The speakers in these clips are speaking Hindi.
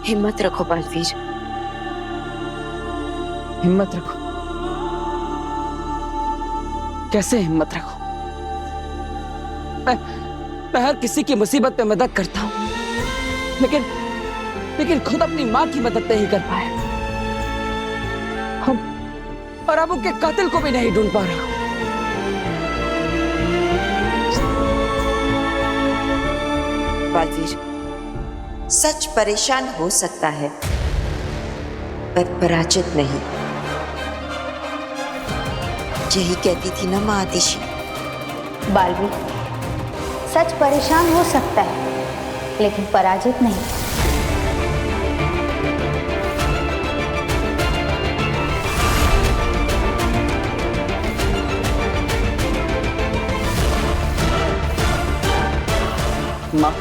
हिम्मत रखो बालवीर, हिम्मत रखो? कैसे हिम्मत रखो? मैं हर किसी की मुसीबत में मदद करता हूं, लेकिन खुद अपनी मां की मदद नहीं कर पाए। हम और अब उनके कातिल को भी नहीं ढूंढ पा रहा हूं। बालवीर, सच परेशान हो सकता है पर पराजित नहीं। यही कहती थी ना मां आतिशी। बालवीर, सच परेशान हो सकता है लेकिन पराजित नहीं। मां,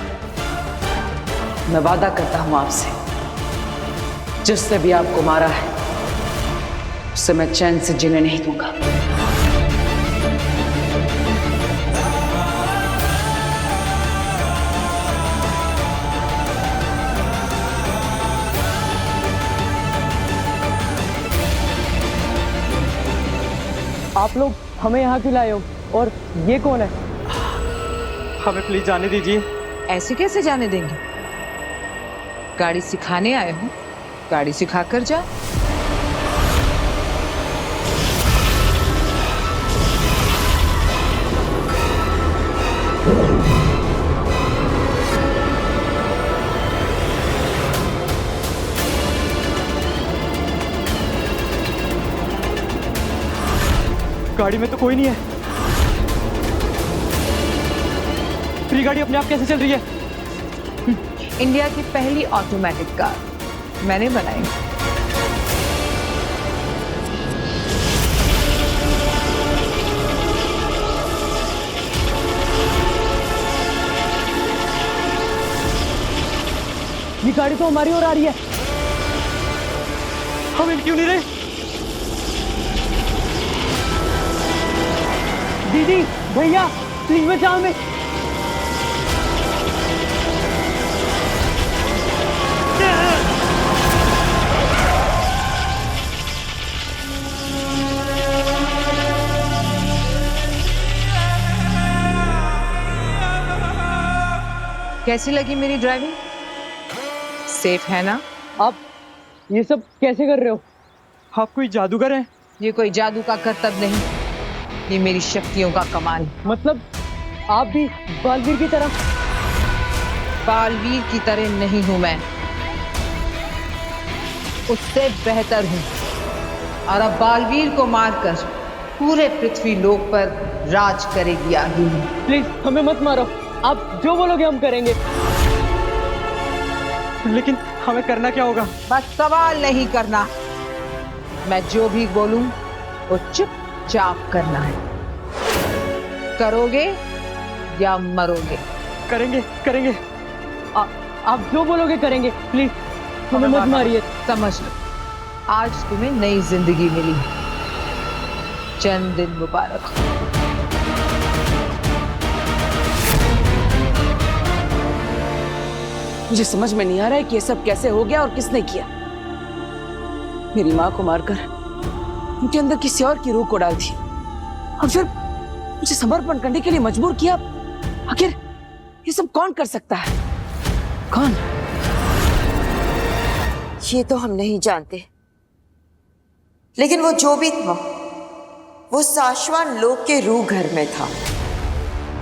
मैं वादा करता हूं आपसे, जिसने भी आपको मारा है उससे मैं चैन से जीने नहीं दूंगा। आप लोग हमें यहाँ क्यों लाए हो और ये कौन है? हमें प्लीज जाने दीजिए। ऐसे कैसे जाने देंगे? गाड़ी सिखाने आए हो, गाड़ी सिखा कर जा। गाड़ी में तो कोई नहीं है। फ्री गाड़ी अपने आप कैसे चल रही है? इंडिया की पहली ऑटोमेटिक कार मैंने बनाई। ये गाड़ी तो हमारी ओर आ रही है। हम इन क्यों नहीं रहे? दीदी, भैया, प्लीज बचाओ हमें। कैसी लगी मेरी ड्राइविंग? सेफ है ना? आप ये सब कैसे कर रहे हो? आप कोई जादूगर हैं? ये कोई जादू का करतब नहीं, ये मेरी शक्तियों का कमाल है। मतलब आप भी बालवीर की तरह? बालवीर की तरह नहीं हूं मैं, उससे बेहतर हूं। और अब बालवीर को मारकर पूरे पृथ्वी लोक पर राज करेगी आगिनी। प्लीज हमें मत मारो, आप जो बोलोगे हम करेंगे। लेकिन हमें करना क्या होगा? बस सवाल नहीं करना, मैं जो भी बोलूं वो चुपचाप करना है। करोगे या मरोगे? करेंगे करेंगे। आप जो बोलोगे करेंगे, प्लीज हमें मत मारिए। समझ लो, आज तुम्हें नई जिंदगी मिली है। जन्मदिन मुबारक हो। मुझे समझ में नहीं आ रहा है कि ये सब कैसे हो गया और किसने किया। मेरी मां को मारकर उनके अंदर किसी और की रूह को डाल दी और फिर मुझे समर्पण करने के लिए मजबूर किया। आखिर ये सब कौन कर सकता है? कौन? ये तो हम नहीं जानते, लेकिन वो जो भी था वो शाश्वत लोक के रूह घर में था,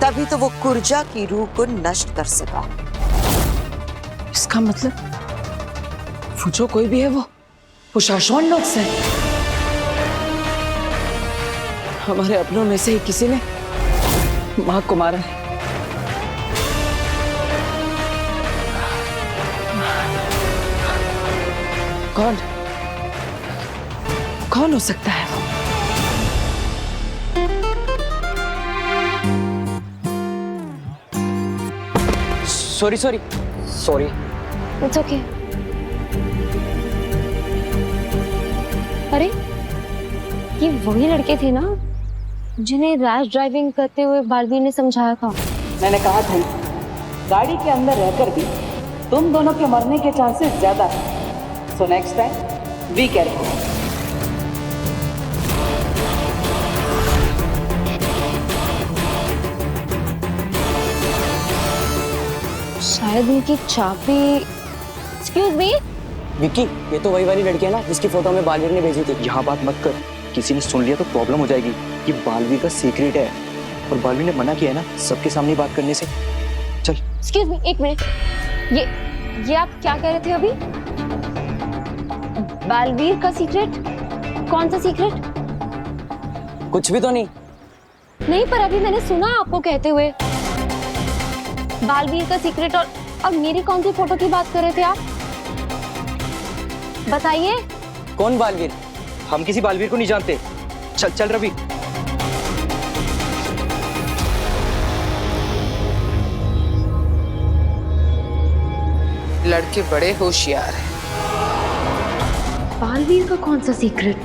तभी तो वो कुर्जा की रूह को नष्ट कर सका। इसका मतलब वो जो कोई भी है वो शाश्वत लोक से है। हमारे अपनों में से ही किसी ने मां को मारा है। कौन कौन हो सकता है वो? Sorry sorry sorry. It's okay. अरे ये वही लड़के थे ना जिन्हें रैश ड्राइविंग करते हुए बालवीर ने समझाया था। मैंने कहा था गाड़ी के अंदर रहकर भी तुम दोनों के मरने के चांसेस ज्यादा है। So next time be careful. शायद उनकी चाबी। Excuse me. विक्की, ये तो वही वाली लड़की है ना जिसकी फोटो हमें बालवीर ने भेजी थी। यहाँ बात मत कर, किसी ने सुन लिया तो प्रॉब्लम हो जाएगी। ये बालवीर का सीक्रेट है और बालवीर ने मना किया है ना सबके सामने बात करने से। चल। एक्सक्यूज मी, एक मिनट। ये आप क्या कह रहे थे अभी? बालवीर का सीक्रेट? कौन सा सीक्रेट? कुछ भी तो नहीं। नहीं, पर अभी मैंने सुना आपको कहते हुए बालवीर का सीक्रेट। और मेरी कौन सी फोटो की बात कर रहे थे आप? बताइए। कौन बालवीर? हम किसी बालवीर को नहीं जानते। चल चल रवि। लड़के बड़े होशियार हैं। बालवीर का कौन सा सीक्रेट?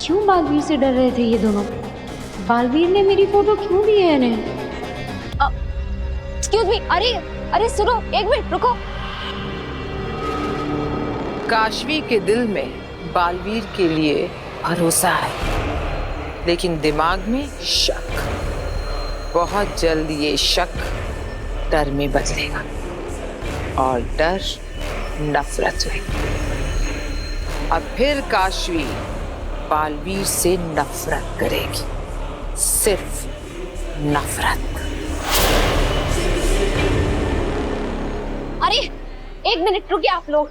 क्यों बालवीर से डर रहे थे ये दोनों? बालवीर ने मेरी फोटो क्यों दी है इन्हें? Excuse me. अरे सुनो, एक मिनट रुको। काशवी के दिल में बालवीर के लिए भरोसा है, लेकिन दिमाग में शक। बहुत जल्द ये शक डर में बदलेगा और डर नफरत में। अब फिर काशवी बालवीर से नफरत करेगी, सिर्फ नफरत। अरे एक मिनट रुकिए आप लोग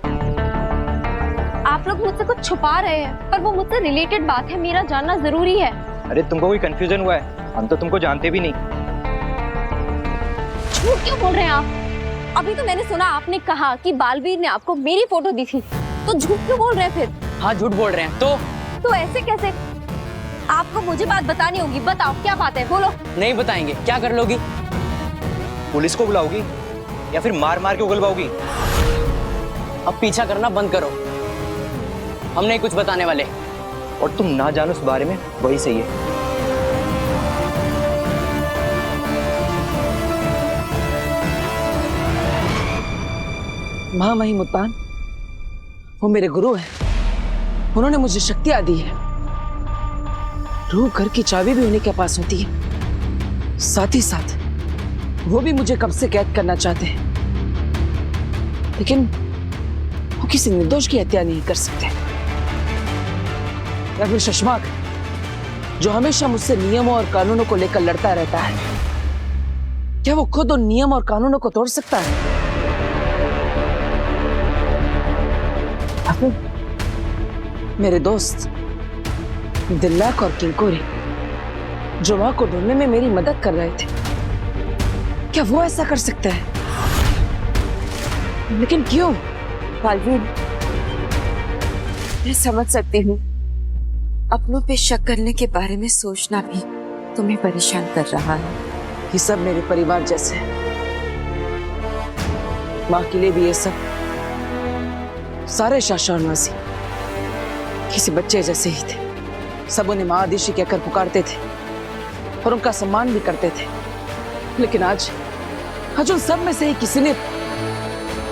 मुझसे कुछ छुपा रहे हैं, पर वो मुझसे रिलेटेड बात है, मेरा जानना जरूरी है। अरे तुमको कोई कंफ्यूजन हुआ है? हम तो तुमको जानते भी नहीं। झूठ क्यों बोल रहे हैं आप? अभी तो मैंने सुना आपने कहा कि बालवीर ने आपको मेरी फोटो दी थी, तो झूठ क्यों बोल रहे हैं फिर? हाँ, झूठ बोल रहे हैं। तो ऐसे कैसे? आपको मुझे बात बतानी होगी। बताओ क्या बात है, बोलो। नहीं बताएंगे। क्या कर लोगी? पुलिस को बुलाओगी या फिर मार मार के उगलवाओगी? अब पीछा करना बंद करो, हम नहीं कुछ बताने वाले। और तुम ना जानो उस बारे में, वही सही है। महामहिम मुत्तान, वो मेरे गुरु हैं। उन्होंने मुझे शक्तियां दी है। रूह घर की चाबी भी उन्हीं के पास होती है। साथ ही साथ वो भी मुझे कब से कैद करना चाहते हैं, लेकिन वो किसी निर्दोष की हत्या नहीं कर सकते। या फिर शशमाक, जो हमेशा मुझसे नियमों और कानूनों को लेकर लड़ता रहता है, क्या वो खुद उन नियम और कानूनों को तोड़ सकता है? या फिर मेरे दोस्त दिल्लाक और किंकोरी, जो मां को ढूंढने में मेरी मदद कर रहे थे, क्या वो ऐसा कर सकता है? लेकिन क्यों? बालवीर, मैं समझ सकती हूँ अपनों पे शक करने के बारे में सोचना भी तुम्हें परेशान कर रहा है। ये सब मेरे परिवार जैसे हैं। माँ के लिए भी ये सब सारे शाशा और मासी किसी बच्चे जैसे ही थे। सब उन्हें माँ आदिशी कहकर पुकारते थे और उनका सम्मान भी करते थे। लेकिन आज उन सब में से ही किसी ने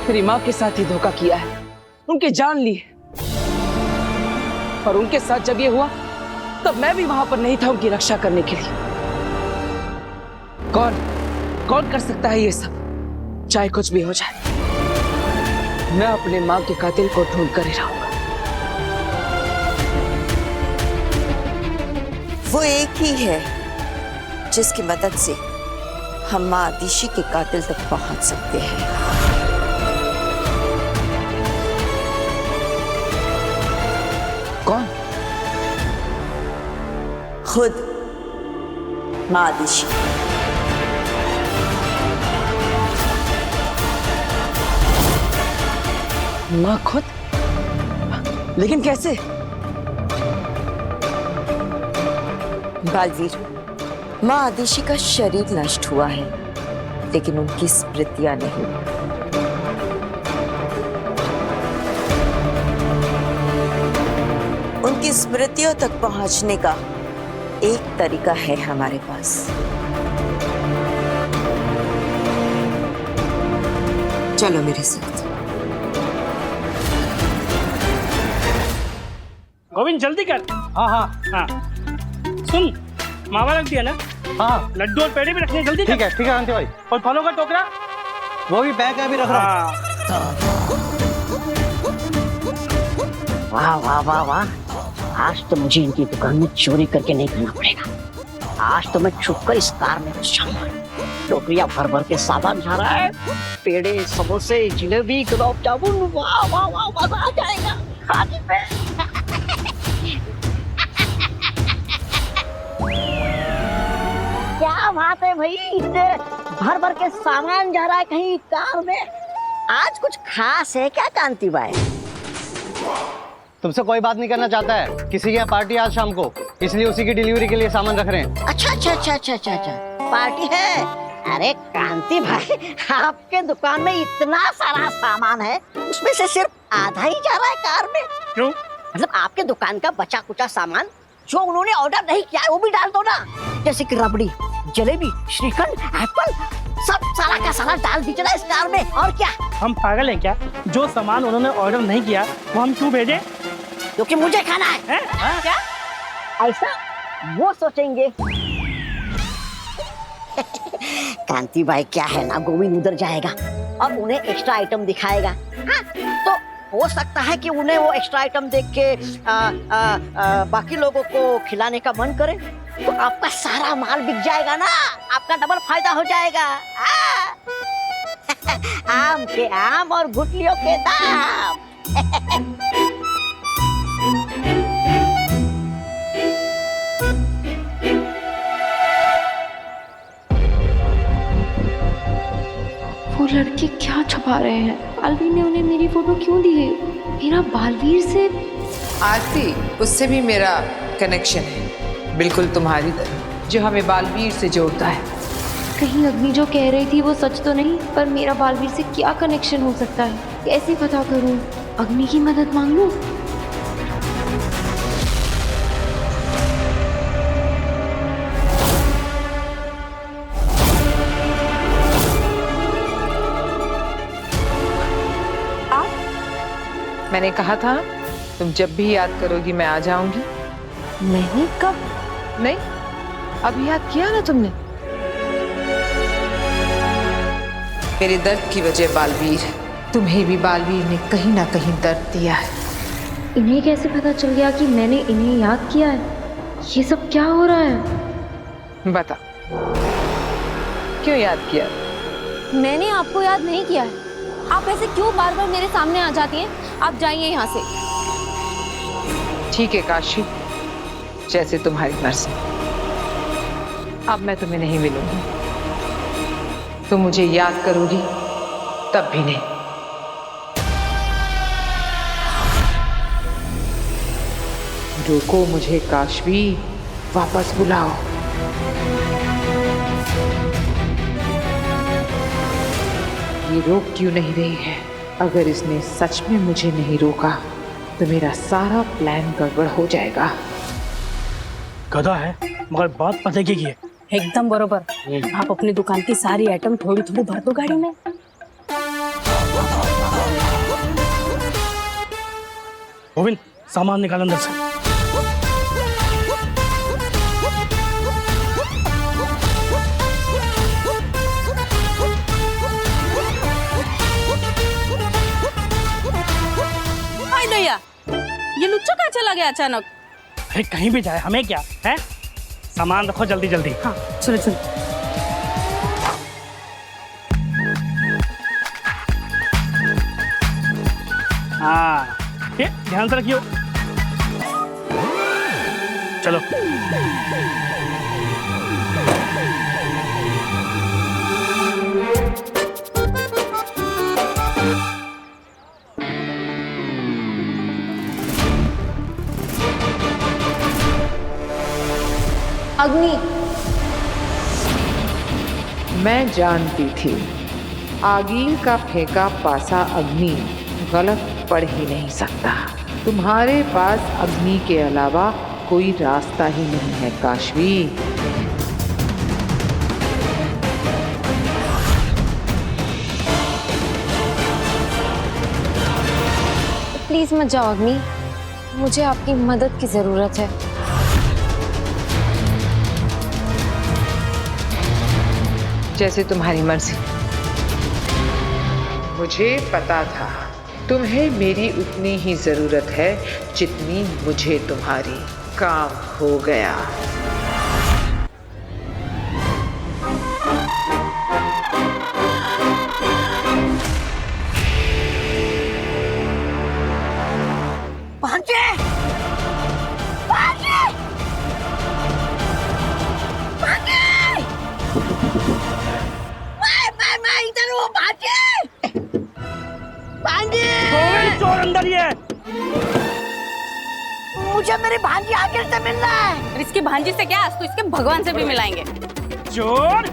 मेरी माँ के साथ ही धोखा किया है, उनकी जान ली है। और उनके साथ जब ये हुआ, तब मैं भी वहां पर नहीं था उनकी रक्षा करने के लिए। कौन कर सकता है ये सब? चाहे कुछ भी हो जाए, मैं अपने माँ के कातिल को ढूंढ कर ही रहूंगा। वो एक ही है जिसकी मदद से हम माँ आदिशी के कातिल तक पहुंच सकते हैं। कौन? खुद माँ आदिशी। माँ खुद? लेकिन कैसे? बालवीर, माँ आदिशी का शरीर नष्ट हुआ है, लेकिन उनकी स्मृतियां नहीं। उनकी स्मृतियों तक पहुंचने का एक तरीका है हमारे पास। चलो मेरे साथ। गोविंद जल्दी कर। हाँ हाँ हाँ सुन, मावा रख दिया ना? हाँ लड्डू और पेड़े भी रखने हैं, जल्दी ठीक है कांति भाई। और फलों का टोकरा वो भी बैग में अभी रख रहा हूँ। वाह वाह वाह वाह, आज तो मुझे इनकी दुकान में चोरी करके नहीं खाना पड़ेगा। आज तो मैं छुपकर इस कार में घुस जाऊंगा। टोकरियां भर भर के सामान जा रहा है, पेड़े, समोसे, जिलेबी, गुलाब जामुन, वाह वाह वाह, मजा आ जाएगा खाने में। क्या बात है भाई, इतने भर भर के सामान जा रहा है कहीं कार में। आज कुछ खास है क्या कांति भाई? तुमसे कोई बात नहीं करना चाहता है, किसी के यहाँ पार्टी आज शाम को, इसलिए उसी की डिलीवरी के लिए सामान रख रहे हैं। अच्छा अच्छा अच्छा अच्छा अच्छा अच्छा, पार्टी है। अरे कांति भाई, आपके दुकान में इतना सारा सामान है, उसमें से सिर्फ आधा ही जा रहा है कार में। क्यों? मतलब आपके दुकान का बचा कुचा सामान जो उन्होंने ऑर्डर नहीं किया है वो भी डाल दो ना, जैसे कि रबड़ी, जलेबी, श्रीखंड, एप्पल, सब सारा का सारा डाल दीजिए ना इस कार में। और क्या, हम पागल हैं क्या? जो सामान उन्होंने ऑर्डर नहीं किया वो हम क्यों भेजें? क्योंकि मुझे खाना है। क्या ऐसा वो सोचेंगे? कांति भाई क्या है ना, गोविंद उधर जाएगा और उन्हें एक्स्ट्रा आइटम दिखाएगा। हाँ, तो हो सकता है कि उन्हें वो एक्स्ट्रा आइटम देख के बाकी लोगों को खिलाने का मन करे, तो आपका सारा माल बिक जाएगा ना, आपका डबल फायदा हो जाएगा। आम के आम और गुठलियों के दाम। वो लड़के क्या छुपा रहे हैं? बालवीर ने उन्हें मेरी फोटो क्यों दी है? मेरा बालवीर से आरती, उससे भी मेरा कनेक्शन है, बिल्कुल तुम्हारी तरह, जो हमें बालवीर से जोड़ता है। कहीं अग्नि जो कह रही थी वो सच तो नहीं? पर मेरा बालवीर से क्या कनेक्शन हो सकता है? कैसे पता करूं? अग्नि की मदद मांग लूं? मैंने कहा था तुम जब भी याद करोगी मैं आ जाऊंगी। मैंने कब? नहीं, अभी याद किया ना तुमने। मेरे दर्द की वजह बालवीर, तुम्हें भी बालवीर ने कहीं ना कहीं दर्द दिया है। इन्हें कैसे पता चल गया कि मैंने इन्हें याद किया है? ये सब क्या हो रहा है? बता, क्यों याद किया? मैंने आपको याद नहीं किया है। आप ऐसे क्यों बार बार मेरे सामने आ जाती हैं? आप जाइए यहाँ से। ठीक है काशी, जैसे तुम्हारी मर्जी। अब मैं तुम्हें नहीं मिलूंगी, तुम मुझे याद करोगी तब भी नहीं। रोको मुझे काशवी, वापस बुलाओ। ये रोक क्यों नहीं रही है? अगर इसने सच में मुझे नहीं रोका तो मेरा सारा प्लान गड़बड़ हो जाएगा। गधा है मगर बात पते की है। एकदम बरोबर। आप अपनी दुकान की सारी आइटम थोड़ी थोड़ी भर दो गाड़ी में। गोविंद, सामान निकाल अंदर से। भैया, ये लुच्चा कहाँ चला गया अचानक? अरे कहीं भी जाए हमें क्या है? सामान रखो जल्दी जल्दी। हाँ चलो चलो। हाँ ये ध्यान से रखियो। चलो। अग्नि, मैं जानती थी आगील का फेंका पासा अग्नि गलत पड़ ही नहीं सकता। तुम्हारे पास अग्नि के अलावा कोई रास्ता ही नहीं है काशवी। प्लीज मत जाओ अग्नि। मुझे आपकी मदद की जरूरत है। जैसे तुम्हारी मर्जी। मुझे पता था तुम्हें मेरी उतनी ही जरूरत है जितनी मुझे तुम्हारी। काम हो गया। भांजे! भांजे! भांजे! मैं इधर हूँ भांजे! भांजे! चोर अंदर ही है। मुझे मेरी भांजी आखिर से मिलना है। और इसकी भांजी से क्या, आज तो इसके भगवान से भी मिलाएंगे। चोर!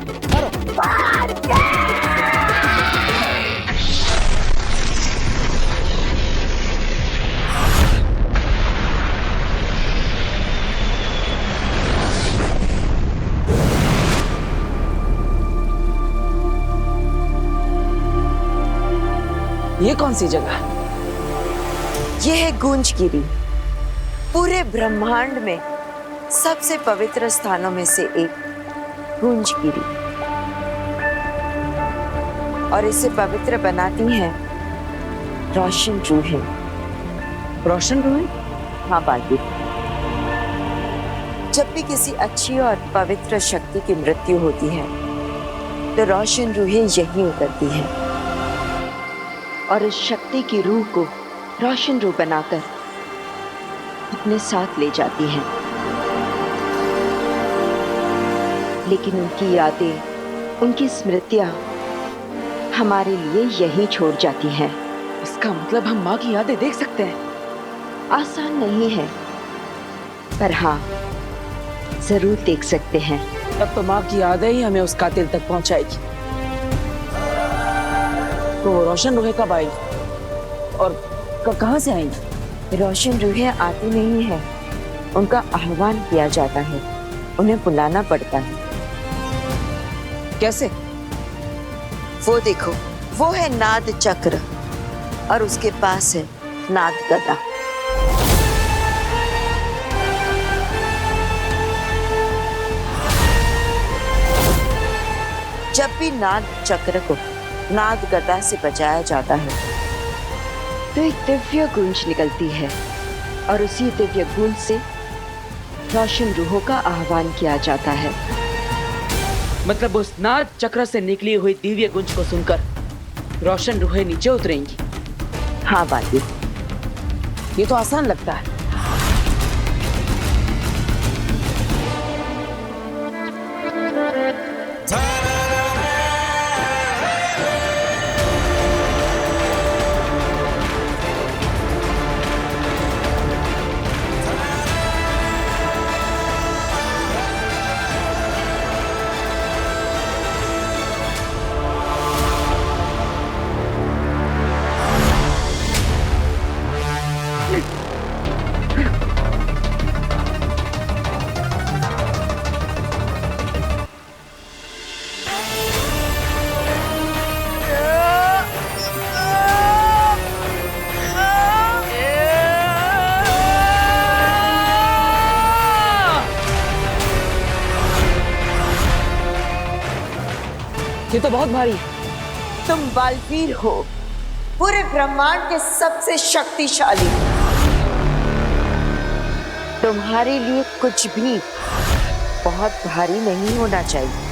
ये कौन सी जगह? ये है गूंजगिरी, पूरे ब्रह्मांड में सबसे पवित्र स्थानों में से एक गूंजगिरी। और इसे पवित्र बनाती हैं रोशन रूहें। रोशन रूहें? हाँ बालवीर, जब भी किसी अच्छी और पवित्र शक्ति की मृत्यु होती है तो रोशन रूहें यहीं उतरती हैं और इस शक्ति की रूह को रोशन रूह बनाकर अपने साथ ले जाती हैं। लेकिन उनकी यादें, उनकी स्मृतियां हमारे लिए यहीं छोड़ जाती हैं। इसका मतलब हम माँ की यादें देख सकते हैं? आसान नहीं है, पर हाँ जरूर देख सकते हैं। तब तो माँ की यादें ही हमें उस कातिल तक पहुंचाएगी। तो रोशन रूहें कब आएगी और कहाँ से आएंगी? रोशन रूहें आती नहीं है, उनका आह्वान किया जाता है, उन्हें बुलाना पड़ता है। कैसे? वो देखो, वो है नाद चक्र और उसके पास है नाद गदा। जब भी नाद चक्र को नाद गदा से बचाया जाता है तो एक दिव्य गूंज निकलती है और उसी दिव्य गूंज से रोशन रूहों का आह्वान किया जाता है। मतलब उस नाद चक्र से निकली हुई दिव्य गुंज को सुनकर रोशन रूहें नीचे उतरेंगी? हाँ बाली, ये तो आसान लगता है। ये तो बहुत भारी है। तुम बालवीर हो, पूरे ब्रह्मांड के सबसे शक्तिशाली। तुम्हारे लिए कुछ भी बहुत भारी नहीं होना चाहिए।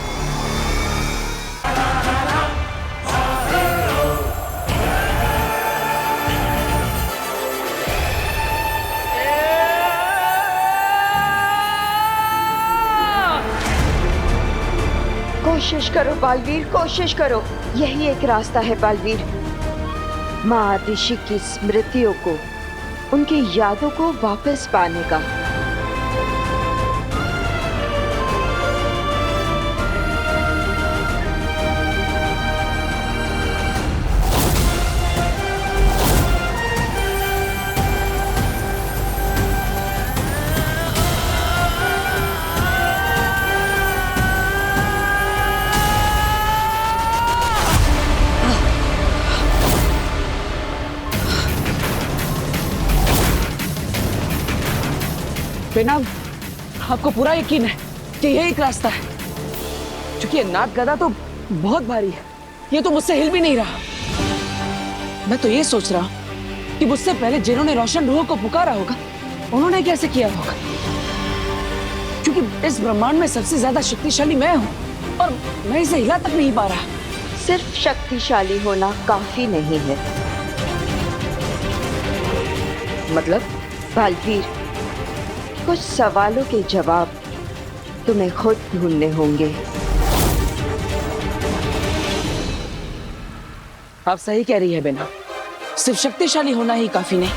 कोशिश करो बालवीर, कोशिश करो। यही एक रास्ता है बालवीर, माँ आदिशि की स्मृतियों को, उनकी यादों को वापस पाने का। बेनाम, आपको पूरा यकीन है कि यही एक रास्ता है? क्योंकि ये नाग गदा तो बहुत भारी है, ये तो मुझसे हिल भी नहीं रहा। मैं तो ये सोच रहा हूँ कि मुझसे पहले जिन्होंने रोशन रूह को पुकारा होगा, उन्होंने कैसे किया होगा? क्योंकि इस ब्रह्मांड में सबसे ज्यादा शक्तिशाली मैं हूँ और मैं इसे हिला तक नहीं पा रहा। सिर्फ शक्तिशाली होना काफी नहीं है। मतलब? बालवीर, कुछ सवालों के जवाब तुम्हें खुद ढूंढने होंगे। आप सही कह रही है बेना, सिर्फ शक्तिशाली होना ही काफी नहीं।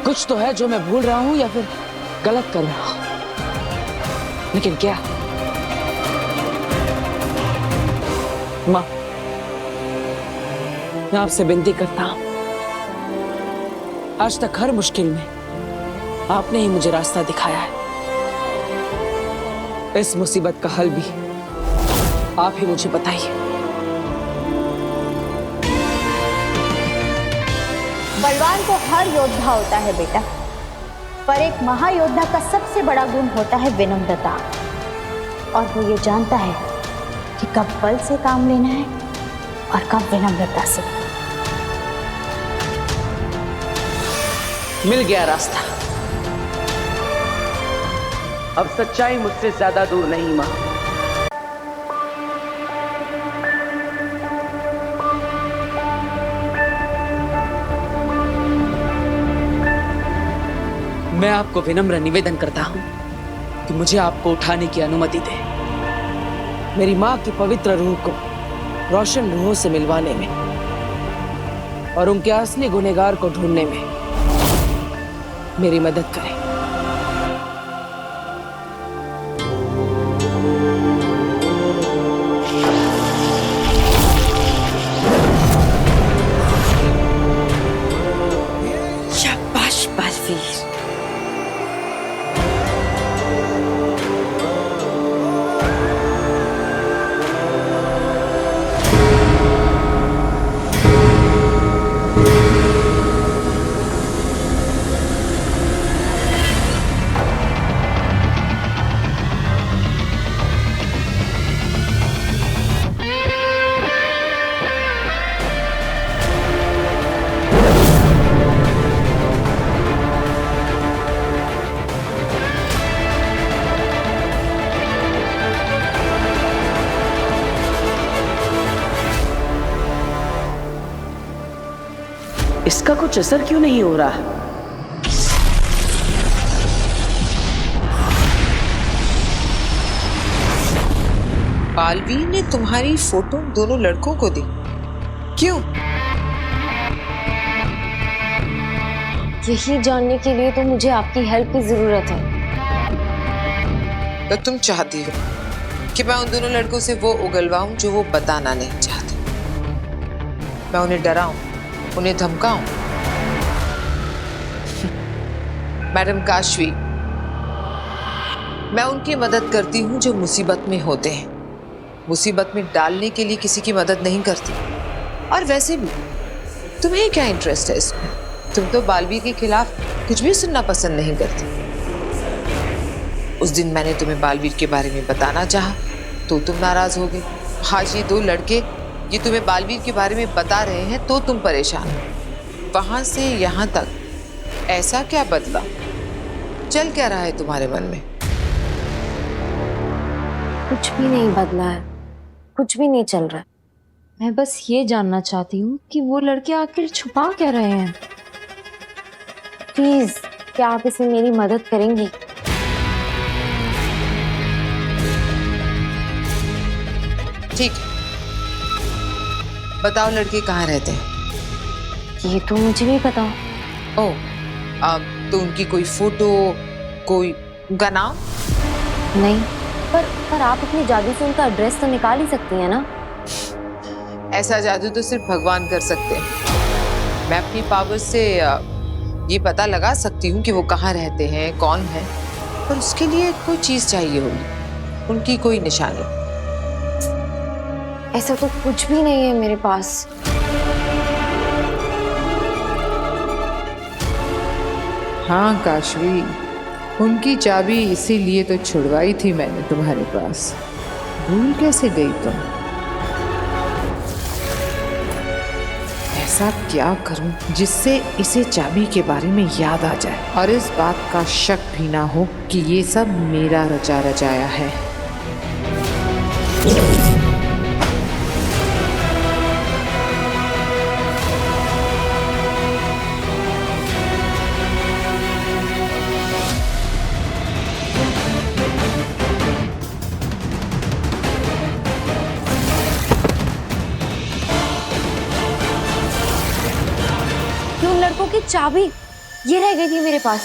कुछ तो है जो मैं भूल रहा हूं या फिर गलत कर रहा हूं, लेकिन क्या? माँ, मैं आपसे विनती करता हूं, आज तक हर मुश्किल में आपने ही मुझे रास्ता दिखाया है। इस मुसीबत का हल भी आप ही मुझे बताइए। बलवान तो हर योद्धा होता है बेटा, पर एक महायोद्धा का सबसे बड़ा गुण होता है विनम्रता। और वो ये जानता है कि कब बल से काम लेना है और कब विनम्रता से। मिल गया रास्ता। अब सच्चाई मुझसे ज्यादा दूर नहीं मां। मैं आपको विनम्र निवेदन करता हूं कि मुझे आपको उठाने की अनुमति दें। मेरी मां की पवित्र रूह को रोशन रूहों से मिलवाने में और उनके असली गुनहगार को ढूंढने में मेरी मदद करें। शाबाश बालवीर। इसका कुछ असर क्यों नहीं हो रहा? बालवीर ने तुम्हारी फोटो दोनों लड़कों को दी, क्यों? यही जानने के लिए तो मुझे आपकी हेल्प की जरूरत है। तो तुम चाहती हो कि मैं उन दोनों लड़कों से वो उगलवाऊं जो वो बताना नहीं चाहते? मैं उन्हें डराऊं, उन्हें धमकाऊं? मैडम काशवी, मैं उनकी मदद करती हूं जो मुसीबत में होते हैं, मुसीबत में डालने के लिए किसी की मदद नहीं करती। और वैसे भी तुम्हें क्या इंटरेस्ट है इसमें? तुम तो बालवीर के खिलाफ कुछ भी सुनना पसंद नहीं करती। उस दिन मैंने तुम्हें बालवीर के बारे में बताना चाहा तो तुम नाराज हो गए। आज ये दो लड़के ये तुम्हें बालवीर के बारे में बता रहे हैं तो तुम परेशान हो। वहां से यहाँ तक ऐसा क्या बदला? चल क्या रहा है तुम्हारे मन में? कुछ भी नहीं बदला है, कुछ भी नहीं चल रहा है। मैं बस ये जानना चाहती हूँ कि वो लड़के आखिर छुपा क्या रहे हैं। प्लीज, क्या आप इसमें मेरी मदद करेंगी? ठीक है, बताओ लड़के कहाँ रहते हैं? ये तो मुझे भी पता। ओह, तो उनकी कोई फोटो, कोई उनका नाम? नहीं, पर आप अपनी जादू से उनका एड्रेस तो निकाल ही सकती हैं ना? ऐसा जादू तो सिर्फ भगवान कर सकते हैं। मैं अपनी पावर से ये पता लगा सकती हूँ कि वो कहाँ रहते हैं, कौन है, पर उसके लिए कोई चीज चाहिए होगी, उनकी कोई निशानी। ऐसा तो कुछ भी नहीं है मेरे पास। हाँ काशवी, उनकी चाबी इसीलिए तो छुड़वाई थी मैंने तुम्हारे पास। भूल कैसे गई तुम? ऐसा क्या करूं जिससे इसे चाबी के बारे में याद आ जाए और इस बात का शक भी ना हो कि ये सब मेरा रचा रचाया है। लड़कों की चाबी ये रह गई थी मेरे पास।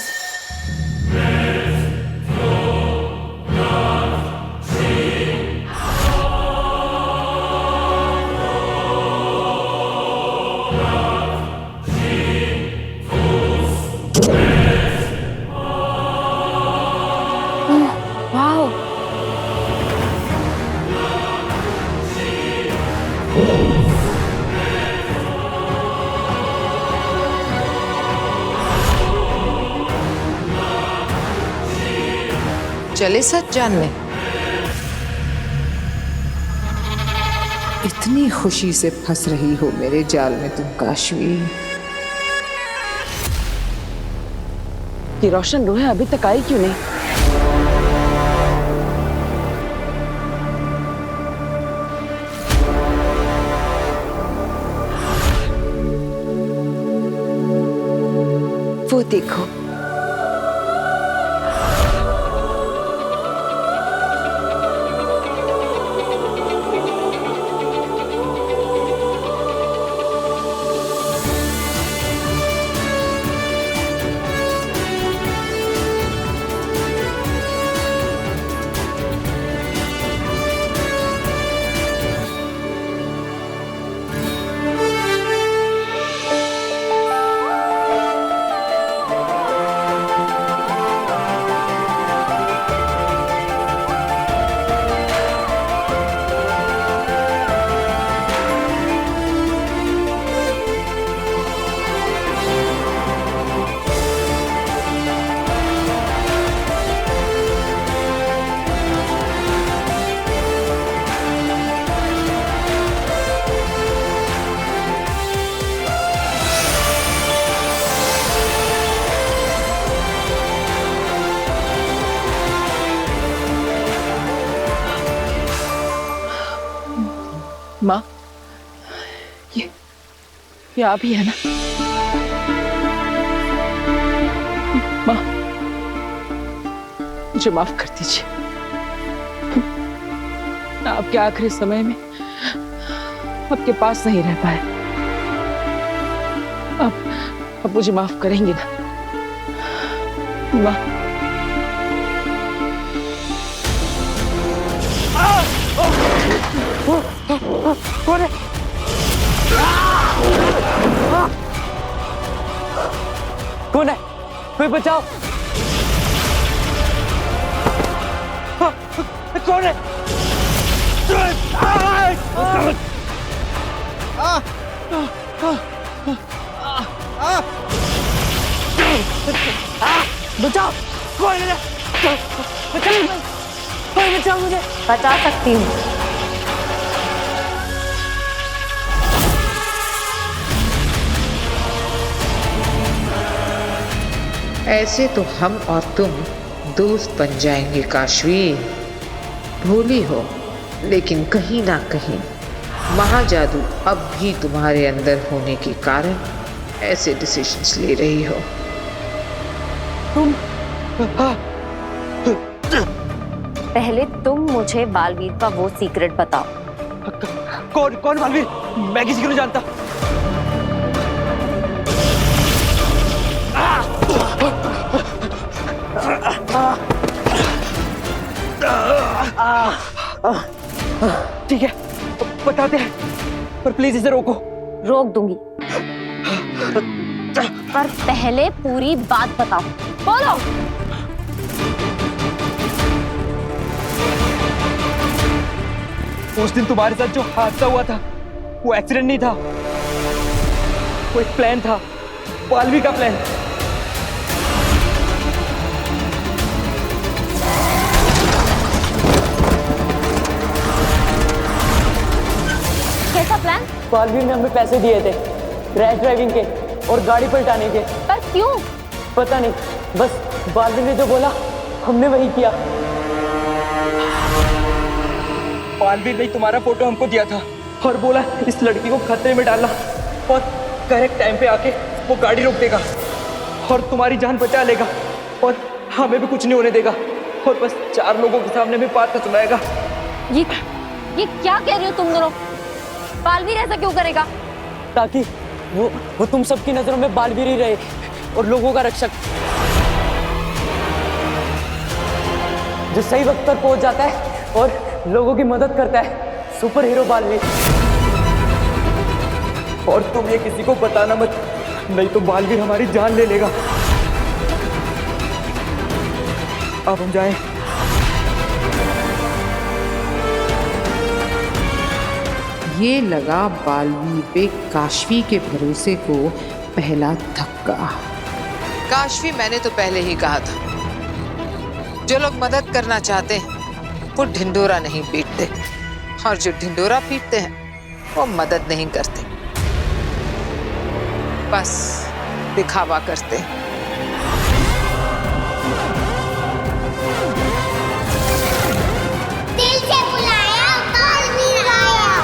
वाह, चले सच जानने। इतनी खुशी से फंस रही हो मेरे जाल में तुम काशवी। ये रोशन रूह अभी तक आई क्यों नहीं? वो देखो, माँ, ये आप ही है ना? माँ, मुझे माफ कर दीजिए। आपके आखिरी समय में आपके पास नहीं रह पाए। आप मुझे माफ करेंगे ना माँ? कौन है? कौन है? कोई बचाओ! कौन है? बचाओ! कौन है? कोई बचाओ मुझे! बचा सकती हूँ। ऐसे तो हम और तुम दोस्त बन जाएंगे काशवी। भूली हो, लेकिन कहीं ना कहीं महाजादू अब भी तुम्हारे अंदर होने के कारण ऐसे डिसीजंस ले रही हो। पहले तुम मुझे बालवीर का वो सीक्रेट बताओ। कौन बालवीर? मैं किसी को नहीं जानता। ठीक है, बताते हैं, पर प्लीज इसे रोको। रोक दूंगी, पर पहले पूरी बात बताओ। बोलो। उस दिन तुम्हारे साथ जो हादसा हुआ था वो एक्सीडेंट नहीं था, वो एक प्लान था, बालवीर का प्लान। कैसा प्लान? बालवीर ने हमें पैसे दिए थे रैश ड्राइविंग के और गाड़ी पलटाने के। पर क्यों? पता नहीं, बस बालवीर ने जो बोला हमने वही किया। बालवीर ने तुम्हारा फोटो हमको दिया था और बोला इस लड़की को खतरे में डालना और करेक्ट टाइम पे आके वो गाड़ी रोक देगा और तुम्हारी जान बचा लेगा और हमें भी कुछ नहीं होने देगा और बस 4 लोगों के सामने में बात सुनाएगा। ये क्या कह रहे हो तुम दोनों? बालवीर ऐसा क्यों करेगा? ताकि वो तुम सबकी नजरों में बालवीर ही रहे और लोगों का रक्षक, जो सही वक्त पर पहुंच जाता है और लोगों की मदद करता है। Super hero Baalveer. और तुम ये किसी को बताना मत, नहीं तो बालवीर हमारी जान ले लेगा। अब हम जाएं। ये लगा बालवीर पे काशवी के भरोसे को पहला धक्का। काशवी, मैंने तो पहले ही कहा था, जो लोग मदद करना चाहते हैं वो ढिंडोरा नहीं पीटते और जो ढिंडोरा पीटते हैं वो मदद नहीं करते, बस दिखावा करते हैं। दिल से बुलाया, बालवीर आया।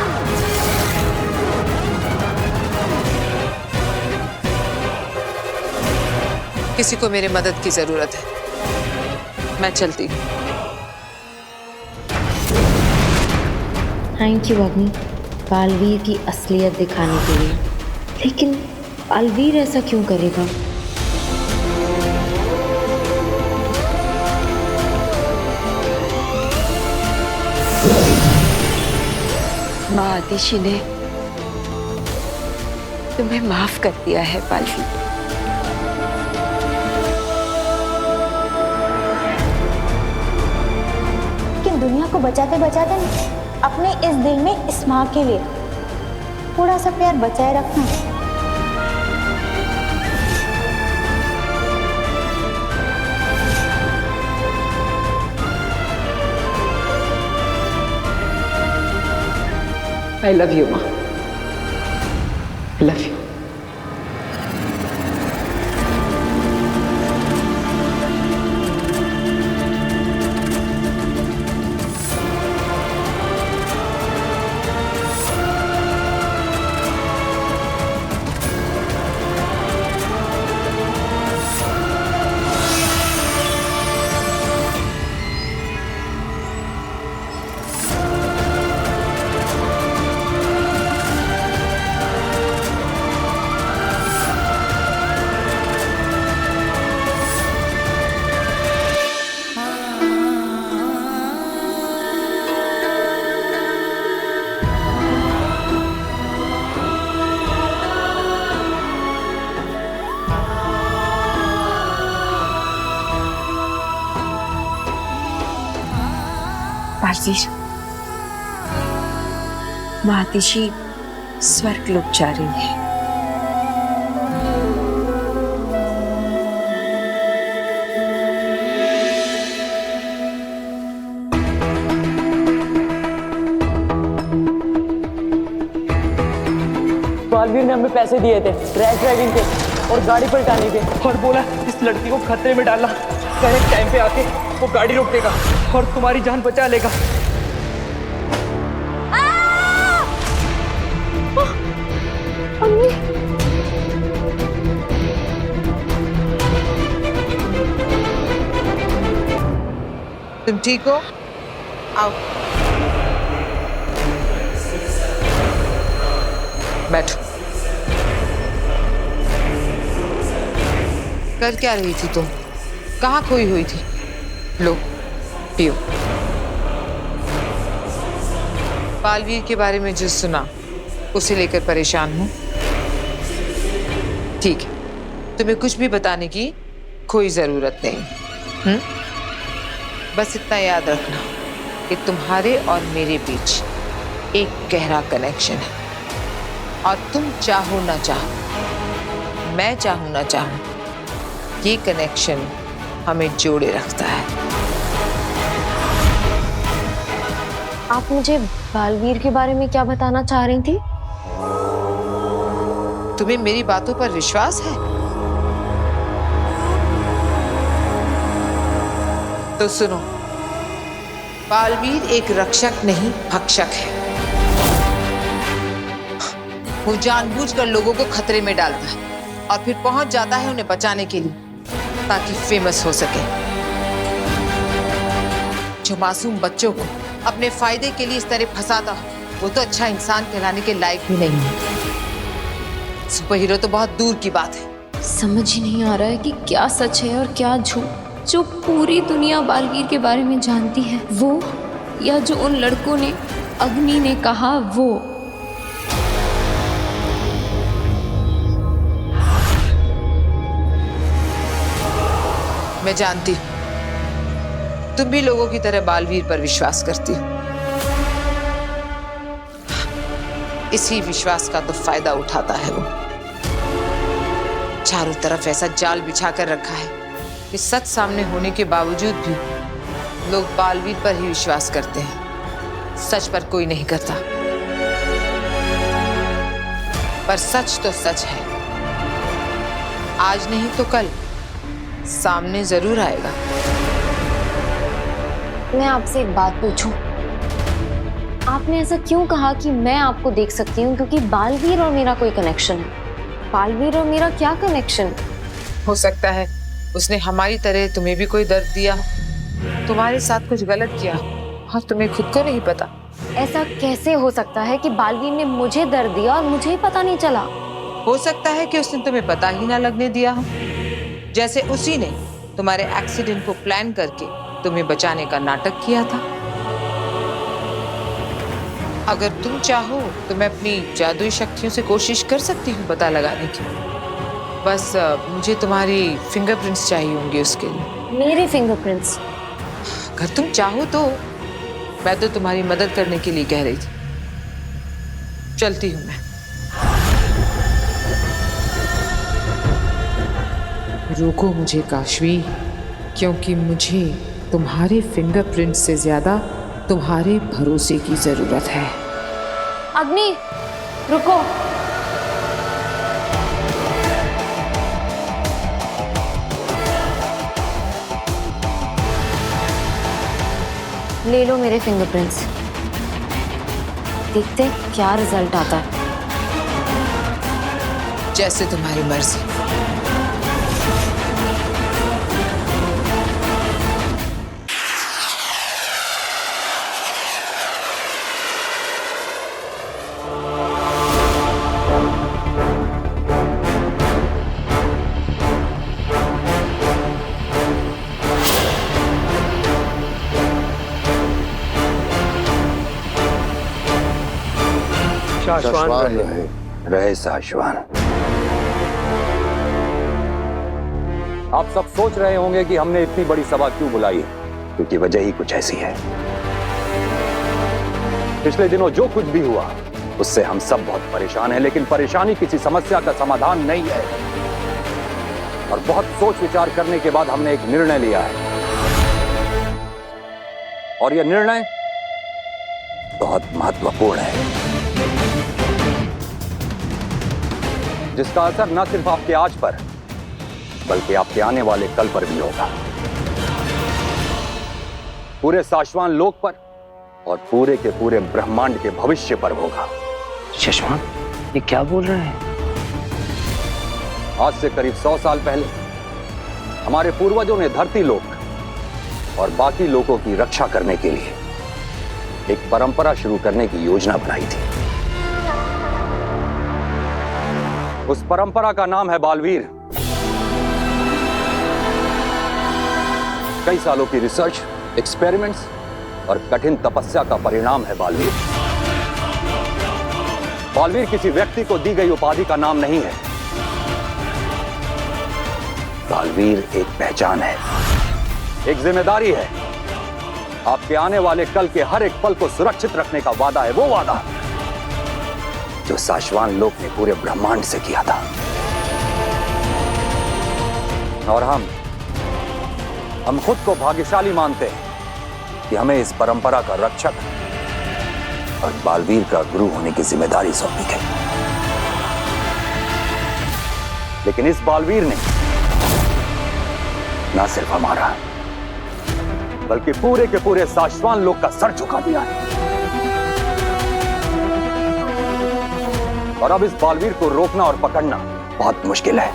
किसी को मेरी मदद की जरूरत है, मैं चलती हूँ। थैंक यू अग्नि, बालवीर की असलियत दिखाने के लिए। लेकिन बालवीर ऐसा क्यों करेगा? माँ आतिशी ने तुम्हें माफ कर दिया है बालवीर। लेकिन दुनिया को बचाते बचाते अपने इस दिल में इस माँ के लिए थोड़ा सा प्यार बचाए रखना। I love you, माँ। I love you. बालवीर, माँ आतिशी स्वर्ग लोक जा रही है। बालवीर ने हमें पैसे दिए थे रैश ड्राइविंग के और गाड़ी पलटाने के और बोला इस लड़की को खतरे में डालना, करेक्ट टाइम पे आके वो गाड़ी रोक देगा और तुम्हारी जान बचा लेगा। तुम ठीक हो? आओ बैठो। कर क्या रही थी तुम? कहाँ खोई हुई थी? लो पियो। बालवीर के बारे में जो सुना उसे लेकर परेशान हूं। ठीक है, तुम्हें कुछ भी बताने की कोई जरूरत नहीं। बस इतना याद रखना कि तुम्हारे और मेरे बीच एक गहरा कनेक्शन है और तुम चाहो ना चाहो, मैं चाहूं ना चाहूं, ये कनेक्शन हमें जोड़े रखता है। आप मुझे बालवीर के बारे में क्या बताना चाह रही थी? तुम्हें मेरी बातों पर विश्वास है? तो सुनो, बालवीर एक रक्षक नहीं भक्षक है। वो जानबूझकर लोगों को खतरे में डालता है और फिर पहुंच जाता है उन्हें बचाने के लिए, ताकि फेमस हो सके। जो मासूम बच्चों को अपने फायदे के लिए इस तरह फंसाता हो, वो तो अच्छा इंसान कहलाने के लायक भी नहीं है। सुपर हीरो तो बहुत दूर की बात है। समझ ही नहीं आ रहा है कि क्या सच है और क्या झूठ। जो पूरी दुनिया बालवीर के बारे में जानती है वो, या जो उन लड़कों ने, अग्नि ने कहा वो। मैं जानती हूँ तुम भी लोगों की तरह बालवीर पर विश्वास करती हो। इसी विश्वास का तो फायदा उठाता है वो। चारों तरफ ऐसा जाल बिछा कर रखा है कि सच सामने होने के बावजूद भी लोग बालवीर पर ही विश्वास करते हैं। सच पर कोई नहीं करता। पर सच तो सच है, आज नहीं तो कल सामने जरूर आएगा। मैं आपसे एक बात पूछूं? आपने ऐसा क्यों कहा कि मैं आपको देख सकती हूँ क्योंकि बालवीर और मेरा कोई कनेक्शन है? बालवीर और मेरा क्या कनेक्शन? हो सकता है उसने हमारी तरह तुम्हें भी कोई दर्द दिया, तुम्हारे साथ कुछ गलत किया और तुम्हें खुद को नहीं पता। ऐसा कैसे हो सकता है कि बालवीर ने मुझे दर्द दिया और मुझे ही पता नहीं चला? हो सकता है कि उसने तुम्हें पता ही ना लगने दिया हो, जैसे उसी ने तुम्हारे एक्सीडेंट को प्लान करके तुम्हें बचाने का नाटक किया था। अगर तुम चाहो तो मैं अपनी जादुई शक्तियों से कोशिश कर सकती हूँ पता लगाने की। बस मुझे तुम्हारी फिंगरप्रिंट्स चाहिए होंगे उसके लिए। मेरे फिंगरप्रिंट्स? अगर तुम चाहो तो। मैं तो तुम्हारी मदद करने के लिए कह रही थी। चलती हूँ मैं। रोको मुझे काशवी, क्योंकि मुझे तुम्हारे फिंगरप्रिंट से ज्यादा तुम्हारे भरोसे की जरूरत है। अग्नि, रुको। ले लो मेरे फिंगरप्रिंट्स। देखते हैं क्या रिजल्ट आता है। जैसे तुम्हारी मर्जी। साशवान रहे साशवान। आप सब सोच रहे होंगे कि हमने इतनी बड़ी सभा क्यों बुलाई, क्योंकि वजह ही कुछ ऐसी है। पिछले दिनों जो कुछ भी हुआ उससे हम सब बहुत परेशान हैं, लेकिन परेशानी किसी समस्या का समाधान नहीं है। और बहुत सोच विचार करने के बाद हमने एक निर्णय लिया है, और यह निर्णय बहुत महत्वपूर्ण है, जिसका असर न सिर्फ आपके आज पर बल्कि आपके आने वाले कल पर भी होगा। पूरे साशवान लोक पर और पूरे के पूरे ब्रह्मांड के भविष्य पर होगा। शशवान, ये क्या बोल रहे हैं? आज से करीब 100 साल पहले हमारे पूर्वजों ने धरती लोक और बाकी लोगों की रक्षा करने के लिए एक परंपरा शुरू करने की योजना बनाई थी। उस परंपरा का नाम है बालवीर। कई सालों की रिसर्च, एक्सपेरिमेंट्स और कठिन तपस्या का परिणाम है बालवीर। बालवीर किसी व्यक्ति को दी गई उपाधि का नाम नहीं है। बालवीर एक पहचान है, एक जिम्मेदारी है। आपके आने वाले कल के हर एक पल को सुरक्षित रखने का वादा है, वो वादा जो साशवान लोक ने पूरे ब्रह्मांड से किया था। और हम खुद को भाग्यशाली मानते हैं कि हमें इस परंपरा का रक्षक और बालवीर का गुरु होने की जिम्मेदारी सौंपी गई। लेकिन इस बालवीर ने ना सिर्फ हमारा बल्कि पूरे के पूरे साशवान लोग का सर झुका दिया है। और अब इस बालवीर को रोकना और पकड़ना बहुत मुश्किल है,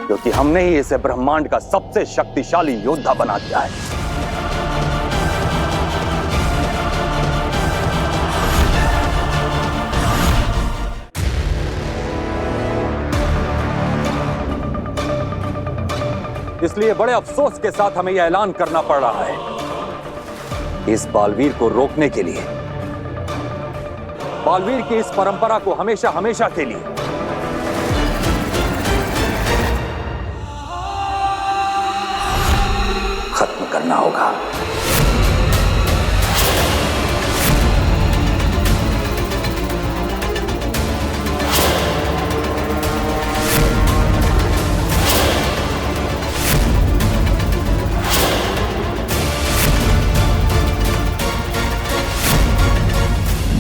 क्योंकि हमने ही इसे ब्रह्मांड का सबसे शक्तिशाली योद्धा बना दिया है। इसलिए बड़े अफसोस के साथ हमें यह ऐलान करना पड़ रहा है कि इस बालवीर को रोकने के लिए, बालवीर की इस परंपरा को हमेशा हमेशा के लिए खत्म करना होगा।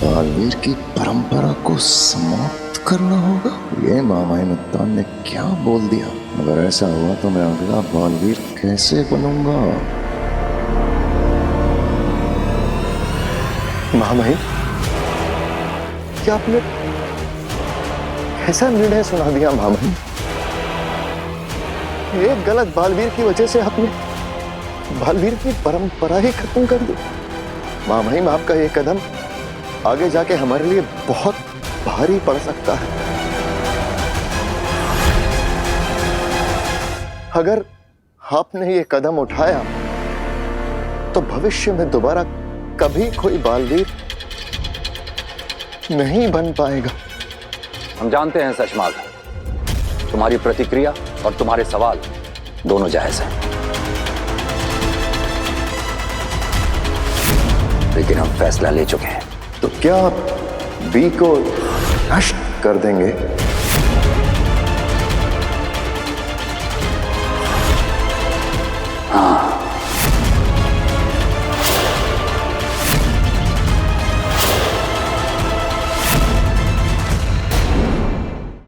बालवीर की परंपरा को समाप्त करना होगा। ये मामाइनुद्दौन ने क्या बोल दिया? अगर ऐसा हुआ तो मैं अगला बालवीर कैसे बनूंगा? मामाई, क्या आपने ऐसा निर्णय सुना दिया? मामाई, एक गलत बालवीर की वजह से आपने बालवीर की परंपरा ही खत्म कर दी। मामाई, आपका ये कदम आगे जाके हमारे लिए बहुत भारी पड़ सकता है। अगर आपने ये कदम उठाया तो भविष्य में दोबारा कभी कोई बालवीर नहीं बन पाएगा। हम जानते हैं सशमाल, तुम्हारी प्रतिक्रिया और तुम्हारे सवाल दोनों जायज हैं, लेकिन हम फैसला ले चुके हैं। तो क्या आप बी को नष्ट कर देंगे?